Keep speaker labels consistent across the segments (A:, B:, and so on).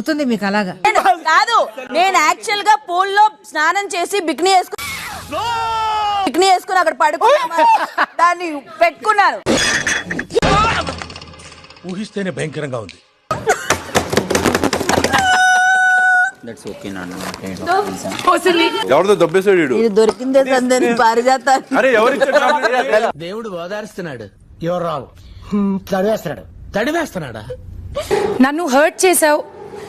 A: అవుతుంది మీకు అలాగా?
B: కాదు, నేను యాక్చువల్ గా పూల్ లో స్నానం చేసి బిక్నీ వేసుకుని అక్కడ పడుకున్నా దాన్ని పెట్టుకున్నాను.
C: ఊహిస్తేనే భయంకరంగా ఉంది.
D: ఎవరితో దొబ్బేసాడు
B: ఇది దొరికిందే సందని పారిజాతాన్ని.
D: అరే
C: దేవుడు ఓదారుస్తున్నాడు. ఎవరు రావు తడివేస్తున్నాడా?
E: నన్ను హర్ట్ చేసావు,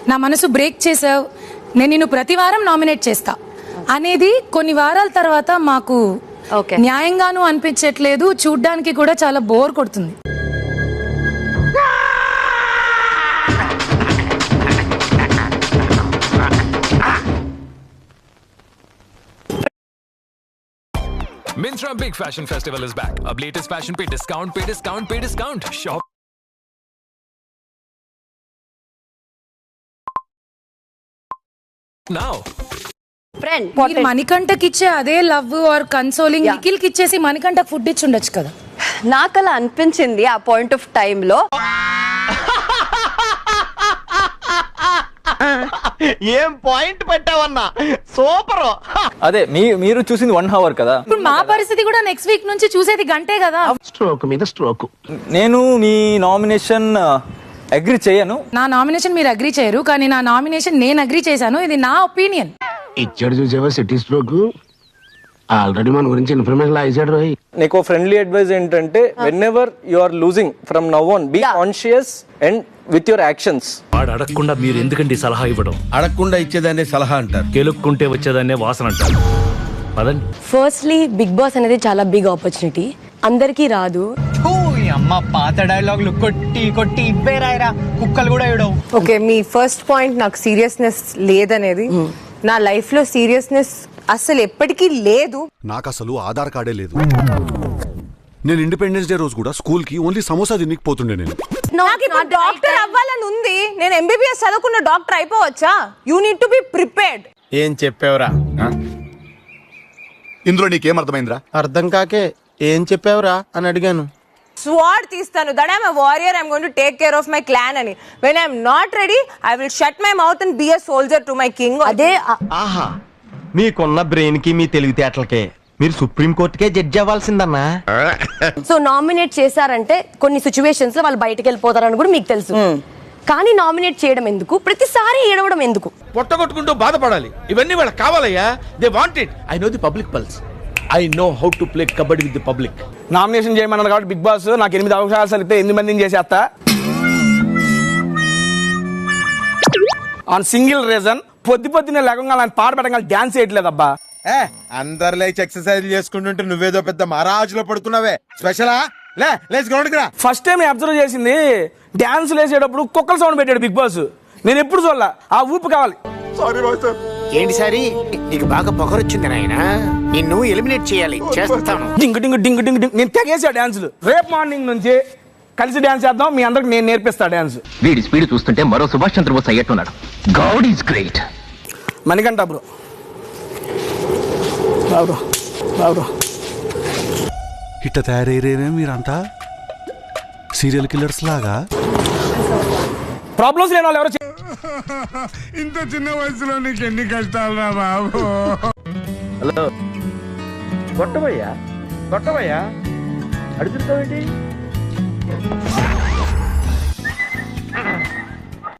E: నా మనసు బ్రేక్ చేసావు, నేను నిన్ను ప్రతి వారం నామినేట్ చేస్తా అనేది కొన్ని వారాల తర్వాత మాకు న్యాయంగాను అనిపించట్లేదు. చూడ్డానికి కూడా చాలా బోర్ కొడుతుంది.
F: Myntra Big Fashion Festival is back. Ab latest fashion pe discount. Shop now.
E: మీరు మణికంఠకి ఇచ్చే అదే లవ్ ఆర్ కన్సోలింగ్ నిఖిల్ కి ఇచ్చేసి మణికంఠకి ఫుడ్ ఇచ్చి ఉండొచ్చు కదా.
G: నాకు అలా అనిపించింది ఆ పాయింట్ ఆఫ్ టైమ్ లో.
H: ఏం పాయింట్ పెట్టావన్నా, సూపర్.
I: అదే మీరు చూసింది 1 hour కదా.
E: ఇప్పుడు మా పరిస్థితి కూడా నెక్స్ట్ వీక్ నుంచి చూసేది గంటే కదా.
H: స్ట్రోక్ మీద స్ట్రోక్.
I: నేను మీ నామినేషన్ అగ్రి చేయను.
E: నా నామినేషన్ మీరు అగ్రి చేయరు, కానీ నా నామినేషన్ నేను అగ్రి చేశాను. ఇది నా ఒపీనియన్.
H: ఇచ్చాడు చూసావా సిటీ స్ట్రోక్. ఆల్రెడీ మన గురించి ఇన్ఫర్మేషన్ ఇచ్చాడు రోయ్.
I: నీకు ఫ్రెండ్లీ అడ్వైస్ ఏంటంటే whenever you are losing from now on be conscious and with your actions.
C: వాడు అడగకుండా మీరు ఎందుకండి సలహా ఇవ్వడం?
D: అడగకుండా ఇచ్చేదాన్ని సలహా అంటారు,
C: కెలుక్కుంటే వచ్చేదాన్నే వాసన అంటారు. పదండి.
G: ఫస్ట్లీ బిగ్ బాస్ అనేది చాలా బిగ్ ఆపర్చునిటీ, అందరికీ రాదు.
H: అమ్మ పాత డైలాగులు కొట్టి కొట్టి ఇబ్బే రాయరా, కుక్కలు కూడా ఇవ్వడం.
J: ఓకే, మీ ఫస్ట్ పాయింట్ నాకు సీరియస్నెస్ లేదనేది. నా లైఫ్ లో సీరియస్నెస్ అసలు ఎప్పటికీ లేదు.
K: నాకు అసలు ఆధార్ కార్డే లేదు. నేను ఇండిపెండెన్స్ డే రోజు కూడా స్కూల్ కి ఓన్లీ సమోసా తినికి పోతుండే. నేను
J: డాక్టర్ అవ్వాలని ఉంది. నేను ఎంబీబీఎస్ చదువుకున్న డాక్టర్ అయిపోవచ్చా? You need to be prepared.
H: ఏం చెప్పావురా?
K: ఇందులో నీకేం అర్థమైందిరా?
H: అర్థం కాకే ఏం చెప్పావురా అని అడిగాను.
J: స్వాడ్ తీస్తాను. That I'm a warrior, I'm going to take care of my clan అని. When I'm not ready, I will shut my mouth and be a soldier to my king.
B: అదే
H: ఆహా, మీకున్న బ్రెయిన్ కి మీ తెలివితేటలకే మీరు సుప్రీం కోర్టుకే జడ్జి అవ్వాల్సిందన్నా.
G: సో నామినేట్ చేశారంటే కొన్ని situations లో వాళ్ళు బయటకు వెళ్ళిపోతారని కూడా మీకు తెలుసు. కానీ నామినేట్ చేయడం ఎందుకు? ప్రతిసారి ఏడవడం ఎందుకు?
C: పొట్టగొట్టుకుంటూ బాధపడాలి. ఇవన్నీ వాళ్ళకి కావాలయ్యా. They want it. I know the public pulse. I know how to play kabaddi with the public.
H: Nomination చేయమన్నారు కాబట్టి బిగ్ బాస్ నాకు 8 అవకాశాలు ఇస్తే 8 మందిని చేసేస్తా. ఆన్ సింగిల్ రీజన్, పొద్దునే లేకుండా పాట పెట్టగానే డాన్స్ చేయట్లేదబ్బా.
D: అందరిలో ఎక్సర్సైజ్ చేసుకుంటుంటే నువ్వేదో పెద్ద మహారాజులో పడుతున్నావే. స్పెషలా? లేచి గ్రౌండ్కి రా.
H: ఫస్ట్ టైం అబ్జర్వ్ చేసింది డాన్స్ వేసేటప్పుడు కుక్కల సౌండ్ పెట్టాడు బిగ్ బాస్. నేను ఎప్పుడు చూడాల, ఆ ఊపు కావాలి.
D: Sorry master.
H: ఏంటి సారీ, నీకు బాగా పొగరొచ్చింది నాయన, నిన్ను ఎలిమినేట్ చేయాలి, చేస్తాను. డింగు డింగు డింగు డింగు డింగు. నేను తెగేసా డాన్సులు. రేపు మార్నింగ్ నుంచి కలిసి డాన్స్ చేద్దాం, మీ అందరికి నేను నేర్పిస్తా డాన్స్.
I: వీడి స్పీడ్ చూస్తుంటే మరో సుభాష్ చంద్రబోస్ అయ్యట్టున్నాడు. God is great.
H: Manikanta bro, bro
K: ఇట్ట తయారయ్యేనే మీరంతా సీరియల్ కిల్లర్స్ లాగా.
H: ప్రాబ్లమ్స్ లేని వాళ్ళు ఎవరు?
D: ఇంత చిన్న వయసులో నీకు ఎన్ని కష్టాలు రా బాబు.
H: హలో, కొట్టబోయ్యా అడుగుతావేంటి?